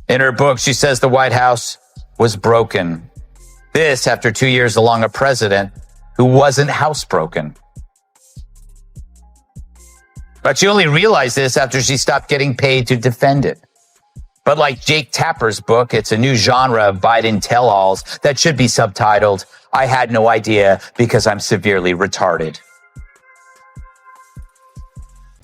In her book, she says the White House was broken. This after 2 years along a president who wasn't housebroken. But she only realized this after she stopped getting paid to defend it. But like Jake Tapper's book, it's a new genre of Biden tell-alls that should be subtitled, "I had no idea because I'm severely retarded."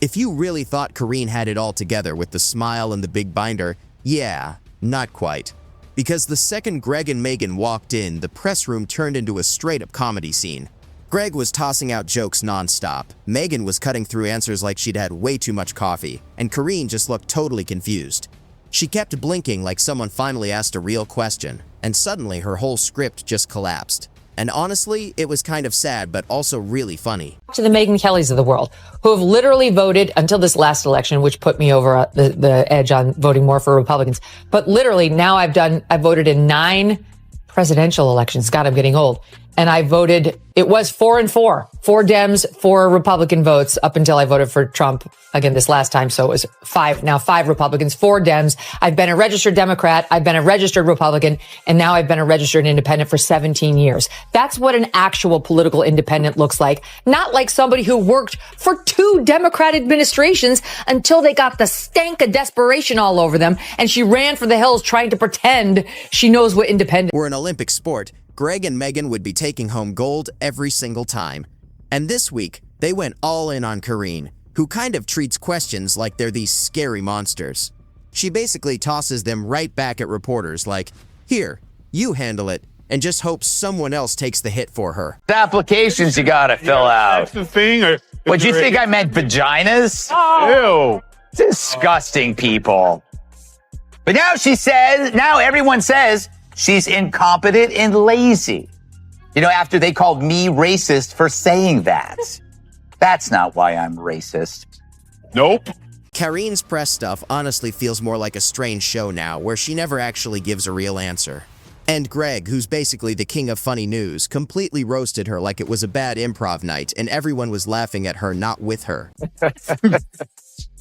If you really thought Karine had it all together with the smile and the big binder, yeah, not quite. Because the second Greg and Megyn walked in, the press room turned into a straight-up comedy scene. Greg was tossing out jokes nonstop. Megyn was cutting through answers like she'd had way too much coffee, and Karine just looked totally confused. She kept blinking like someone finally asked a real question, and suddenly her whole script just collapsed. And honestly, it was kind of sad, but also really funny. To the Megyn Kellys of the world, who have literally voted until this last election, which put me over the edge on voting more for Republicans. But literally now I've voted in 9 presidential elections. God, I'm getting old. And I voted, it was 4 and 4 Dems, 4 Republican votes up until I voted for Trump again this last time. So it was 5 Republicans, 4 Dems. I've been a registered Democrat. I've been a registered Republican. And now I've been a registered independent for 17 years. That's what an actual political independent looks like. Not like somebody who worked for 2 Democrat administrations until they got the stank of desperation all over them. And she ran for the hills trying to pretend she knows what independent. We're an Olympic sport. Greg and Megyn would be taking home gold every single time. And this week, they went all in on Karine, who kind of treats questions like they're these scary monsters. She basically tosses them right back at reporters like, "Here, you handle it," and just hopes someone else takes the hit for her. The applications you gotta fill out. That's the thing. Or Would you think I meant vaginas? Ew. Disgusting people. But now everyone says she's incompetent and lazy. You know, after they called me racist for saying that. That's not why I'm racist. Nope. Karine's press stuff honestly feels more like a strange show now, where she never actually gives a real answer. And Greg, who's basically the king of funny news, completely roasted her like it was a bad improv night and everyone was laughing at her, not with her.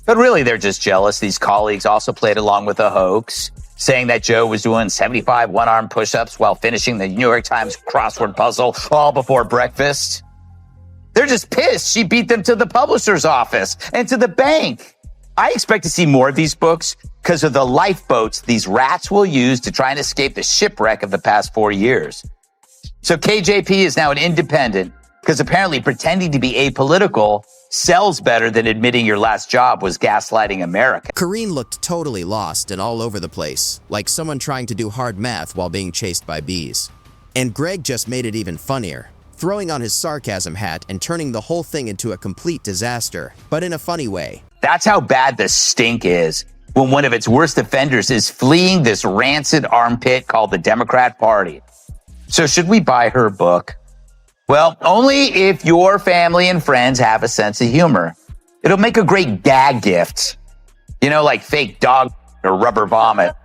But really, they're just jealous. These colleagues also played along with the hoax, saying that Joe was doing 75 one-arm push-ups while finishing the New York Times crossword puzzle all before breakfast. They're just pissed she beat them to the publisher's office and to the bank. I expect to see more of these books because of the lifeboats these rats will use to try and escape the shipwreck of the past 4 years. So KJP is now an independent because apparently pretending to be apolitical sells better than admitting your last job was gaslighting America. Karine looked totally lost and all over the place, like someone trying to do hard math while being chased by bees. And Greg just made it even funnier, throwing on his sarcasm hat and turning the whole thing into a complete disaster, but in a funny way. That's how bad the stink is when one of its worst offenders is fleeing this rancid armpit called the Democrat Party. So should we buy her book? Well, only if your family and friends have a sense of humor. It'll make a great gag gift. You know, like fake dog or rubber vomit.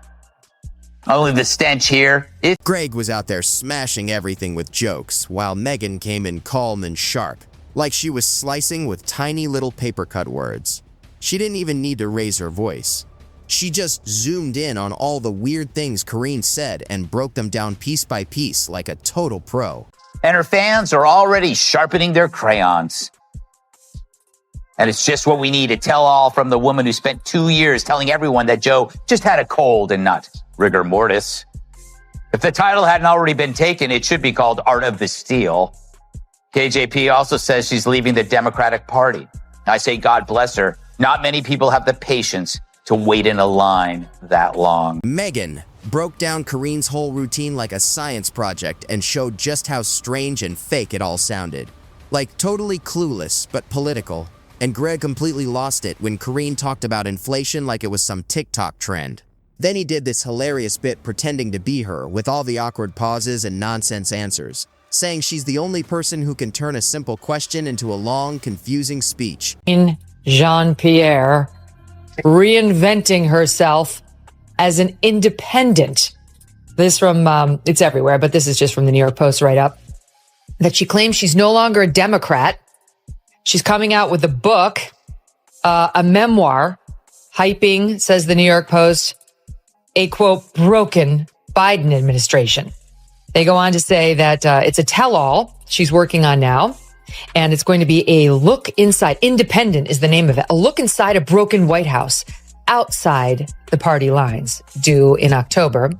Only the stench here. Greg was out there smashing everything with jokes, while Megyn came in calm and sharp, like she was slicing with tiny little paper cut words. She didn't even need to raise her voice. She just zoomed in on all the weird things Karine said and broke them down piece by piece like a total pro. And her fans are already sharpening their crayons. And it's just what we need, a tell-all from the woman who spent 2 years telling everyone that Joe just had a cold and not rigor mortis. If the title hadn't already been taken, it should be called Art of the Steal. KJP also says she's leaving the Democratic Party. I say God bless her. Not many people have the patience to wait in a line that long. Megyn broke down Karine's whole routine like a science project and showed just how strange and fake it all sounded. Like totally clueless, but political. And Greg completely lost it when Karine talked about inflation like it was some TikTok trend. Then he did this hilarious bit pretending to be her with all the awkward pauses and nonsense answers, saying she's the only person who can turn a simple question into a long, confusing speech. Karine Jean-Pierre reinventing herself as an independent. This from, it's everywhere, but this is just from the New York Post right up. That she claims she's no longer a Democrat. She's coming out with a book, a memoir, hyping, says the New York Post, a, quote, broken Biden administration. They go on to say that it's a tell-all she's working on now, and it's going to be a look inside. Independent is the name of it. A look inside a broken White House outside the party lines, due in October.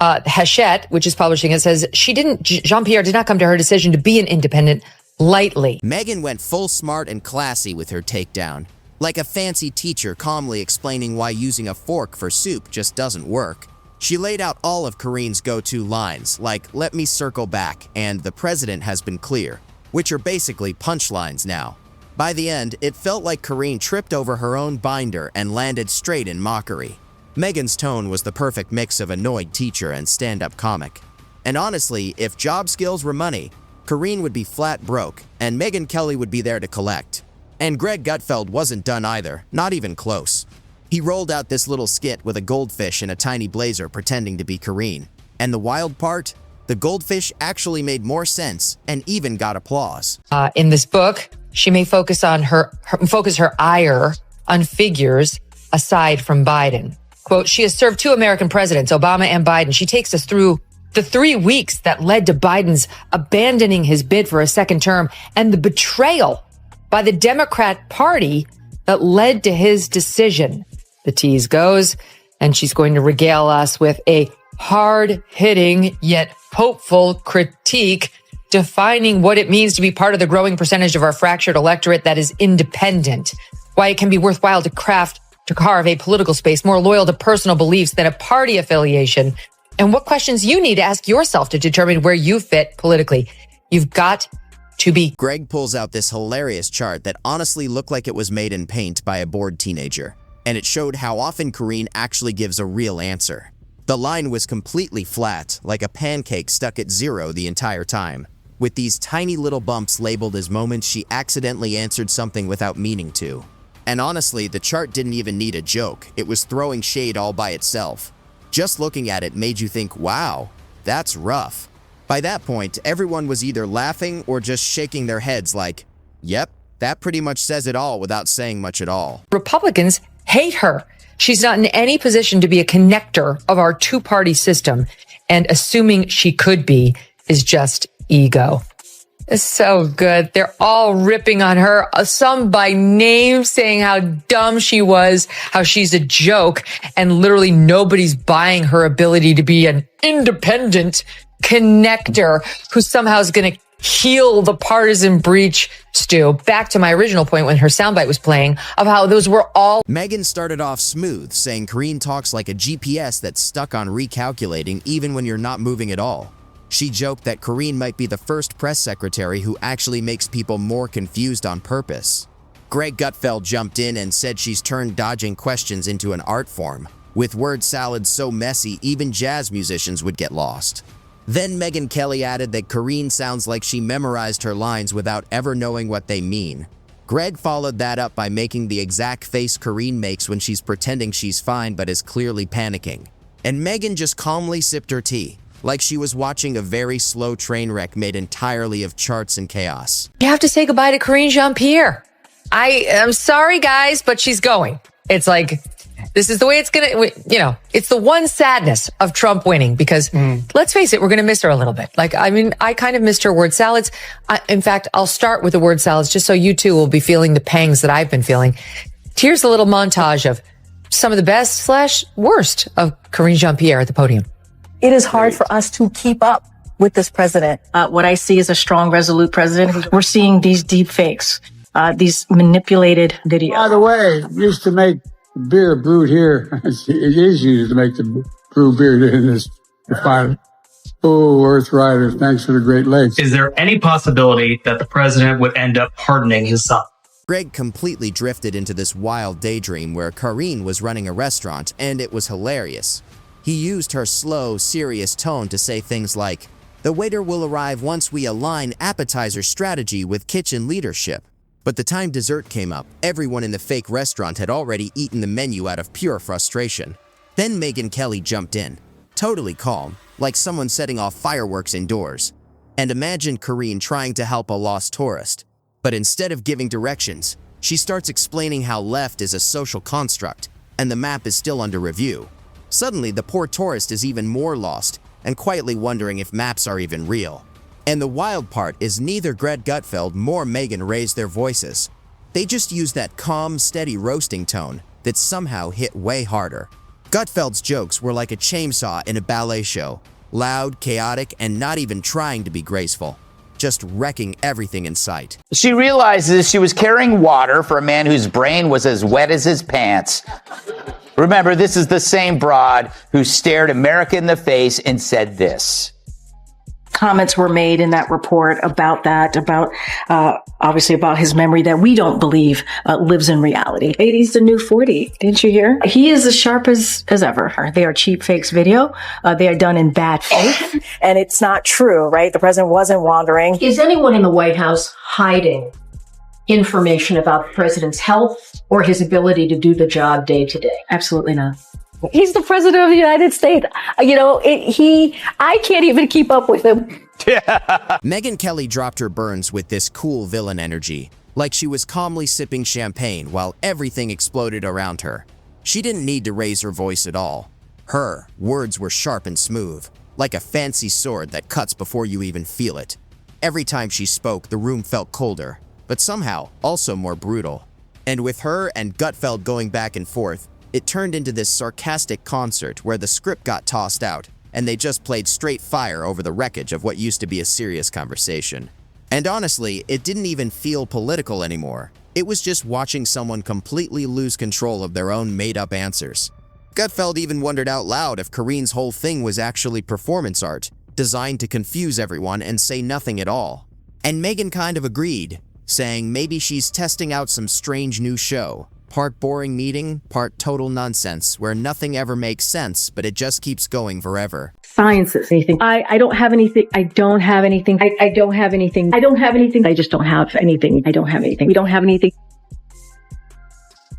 Hachette, which is publishing it, says Jean-Pierre did not come to her decision to be an independent lightly. Megyn went full smart and classy with her takedown, like a fancy teacher calmly explaining why using a fork for soup just doesn't work. She laid out all of Karine's go-to lines, like "let me circle back" and "the president has been clear," which are basically punchlines now. By the end, it felt like Karine tripped over her own binder and landed straight in mockery. Megyn's tone was the perfect mix of annoyed teacher and stand-up comic. And honestly, if job skills were money, Karine would be flat broke, and Megyn Kelly would be there to collect. And Greg Gutfeld wasn't done either, not even close. He rolled out this little skit with a goldfish in a tiny blazer pretending to be Karine. And the wild part? The goldfish actually made more sense and even got applause. In this book, she may focus her ire on figures aside from Biden. Quote, she has served two American presidents, Obama and Biden. She takes us through the 3 weeks that led to Biden's abandoning his bid for a second term and the betrayal by the Democrat Party that led to his decision. The tease goes, and she's going to regale us with a hard-hitting yet hopeful critique defining what it means to be part of the growing percentage of our fractured electorate that is independent, why it can be worthwhile to carve a political space more loyal to personal beliefs than a party affiliation, and what questions you need to ask yourself to determine where you fit politically. You've got to be. Greg pulls out this hilarious chart that honestly looked like it was made in paint by a bored teenager, and it showed how often Karine actually gives a real answer. The line was completely flat, like a pancake stuck at 0 the entire time, with these tiny little bumps labeled as moments she accidentally answered something without meaning to. And honestly, the chart didn't even need a joke. It was throwing shade all by itself. Just looking at it made you think, wow, that's rough. By that point, everyone was either laughing or just shaking their heads like, yep, that pretty much says it all without saying much at all. Republicans hate her. She's not in any position to be a connector of our two-party system, and assuming she could be is just ego. It's so good. They're all ripping on her, some by name, saying how dumb she was, how she's a joke, and literally nobody's buying her ability to be an independent connector who somehow is going to heal the partisan breach. Stu, back to my original point when her soundbite was playing of how those were all. Megyn started off smooth, saying Karine talks like a GPS that's stuck on recalculating even when you're not moving at all. She joked that Karine might be the first press secretary who actually makes people more confused on purpose. Greg Gutfeld jumped in and said she's turned dodging questions into an art form, with word salads so messy even jazz musicians would get lost. Then Megyn Kelly added that Karine sounds like she memorized her lines without ever knowing what they mean. Greg followed that up by making the exact face Karine makes when she's pretending she's fine but is clearly panicking. And Megyn just calmly sipped her tea, like she was watching a very slow train wreck made entirely of charts and chaos. You have to say goodbye to Karine Jean-Pierre. I'm sorry, guys, but she's going. It's like, this is the way it's going to, it's the one sadness of Trump winning because let's face it, we're going to miss her a little bit. I kind of missed her word salads. In fact, I'll start with the word salads just so you too will be feeling the pangs that I've been feeling. Here's a little montage of some of the best/worst of Karine Jean-Pierre at the podium. It is hard for us to keep up with this president. What I see is a strong, resolute president. We're seeing these deep fakes, these manipulated videos. By the way, used to make beer brewed here. It is used to make the brew beer in this refinery. Oh, Earth Riders, thanks for the Great Lakes. Is there any possibility that the president would end up pardoning his son? Greg completely drifted into this wild daydream where Karine was running a restaurant, and it was hilarious. He used her slow, serious tone to say things like, "The waiter will arrive once we align appetizer strategy with kitchen leadership." But the time dessert came up, everyone in the fake restaurant had already eaten the menu out of pure frustration. Then Megyn Kelly jumped in, totally calm, like someone setting off fireworks indoors. And imagine Karine trying to help a lost tourist. But instead of giving directions, she starts explaining how left is a social construct, and the map is still under review. Suddenly, the poor tourist is even more lost and quietly wondering if maps are even real. And the wild part is neither Greg Gutfeld nor Megyn raised their voices. They just used that calm, steady roasting tone that somehow hit way harder. Gutfeld's jokes were like a chainsaw in a ballet show, loud, chaotic, and not even trying to be graceful, just wrecking everything in sight. She realizes she was carrying water for a man whose brain was as wet as his pants. Remember, this is the same broad who stared America in the face and said this. Comments were made in that report about that, obviously about his memory that we don't believe lives in reality. 80's the new 40. Didn't you hear? He is as sharp as ever. They are cheap fakes video. They are done in bad faith. And it's not true, right? The president wasn't wandering. Is anyone in the White House hiding information about the president's health or his ability to do the job day to day? Absolutely not. He's the president of the United States. I can't even keep up with him. Megyn Kelly dropped her burns with this cool villain energy, like she was calmly sipping champagne while everything exploded around her. She didn't need to raise her voice at all. Her words were sharp and smooth, like a fancy sword that cuts before you even feel it. Every time she spoke, the room felt colder, but somehow also more brutal. And with her and Gutfeld going back and forth, it turned into this sarcastic concert where the script got tossed out and they just played straight fire over the wreckage of what used to be a serious conversation. And honestly, it didn't even feel political anymore. It was just watching someone completely lose control of their own made-up answers. Gutfeld even wondered out loud if Karine's whole thing was actually performance art, designed to confuse everyone and say nothing at all. And Megyn kind of agreed, saying maybe she's testing out some strange new show. Part boring meeting, part total nonsense, where nothing ever makes sense, but it just keeps going forever. Sciences. Anything. I don't have anything. I don't have anything. I don't have anything. I don't have anything. I just don't have anything. I don't have anything. We don't have anything.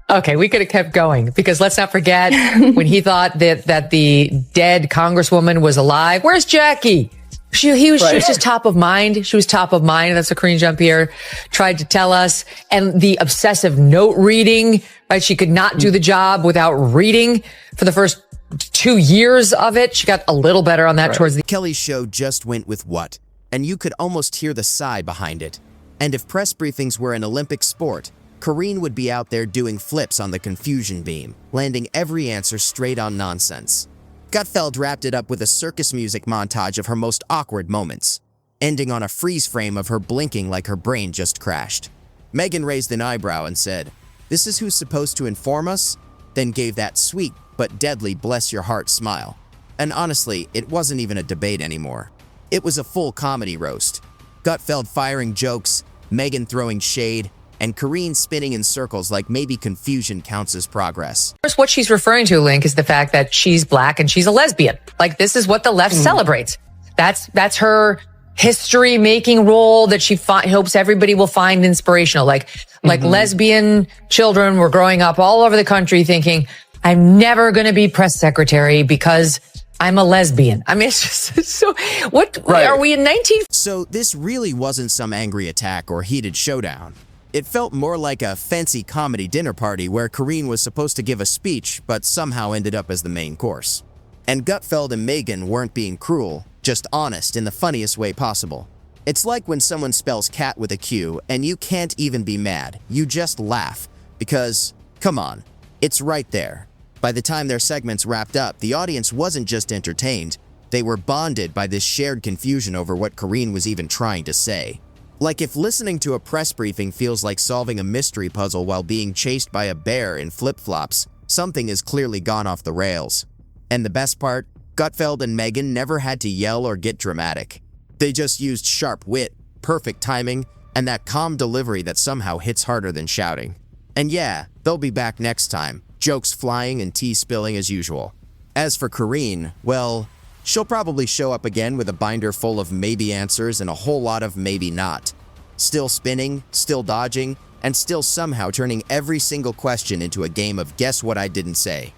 Okay, we could have kept going because let's not forget when he thought that the dead congresswoman was alive. Where's Jackie? She was just top of mind. She was top of mind. That's what Karine Jean-Pierre tried to tell us. And the obsessive note reading, right? She could not do the job without reading for the first 2 years of it. She got a little better on that towards the Kelly's show just went with what? And you could almost hear the sigh behind it. And if press briefings were an Olympic sport, Karine would be out there doing flips on the confusion beam, landing every answer straight on nonsense. Gutfeld wrapped it up with a circus music montage of her most awkward moments, ending on a freeze frame of her blinking like her brain just crashed. Megyn raised an eyebrow and said, "This is who's supposed to inform us?" Then gave that sweet but deadly bless your heart smile. And honestly, it wasn't even a debate anymore. It was a full comedy roast. Gutfeld firing jokes, Megyn throwing shade, and Karine spinning in circles like maybe confusion counts as progress. First, what she's referring to, Link, is the fact that she's black and she's a lesbian. Like, this is what the left celebrates. That's her history-making role that she hopes everybody will find inspirational. Like lesbian children were growing up all over the country thinking, I'm never going to be press secretary because I'm a lesbian. I mean, it's just so, what, are we in 19? So this really wasn't some angry attack or heated showdown. It felt more like a fancy comedy dinner party where Karine was supposed to give a speech, but somehow ended up as the main course. And Gutfeld and Megyn weren't being cruel, just honest in the funniest way possible. It's like when someone spells cat with a Q and you can't even be mad, you just laugh. Because, come on, it's right there. By the time their segments wrapped up, the audience wasn't just entertained, they were bonded by this shared confusion over what Karine was even trying to say. Like if listening to a press briefing feels like solving a mystery puzzle while being chased by a bear in flip-flops, something has clearly gone off the rails. And the best part, Gutfeld and Megyn never had to yell or get dramatic. They just used sharp wit, perfect timing, and that calm delivery that somehow hits harder than shouting. And yeah, they'll be back next time, jokes flying and tea spilling as usual. As for Karine, well, she'll probably show up again with a binder full of maybe answers and a whole lot of maybe not. Still spinning, still dodging, and still somehow turning every single question into a game of guess what I didn't say.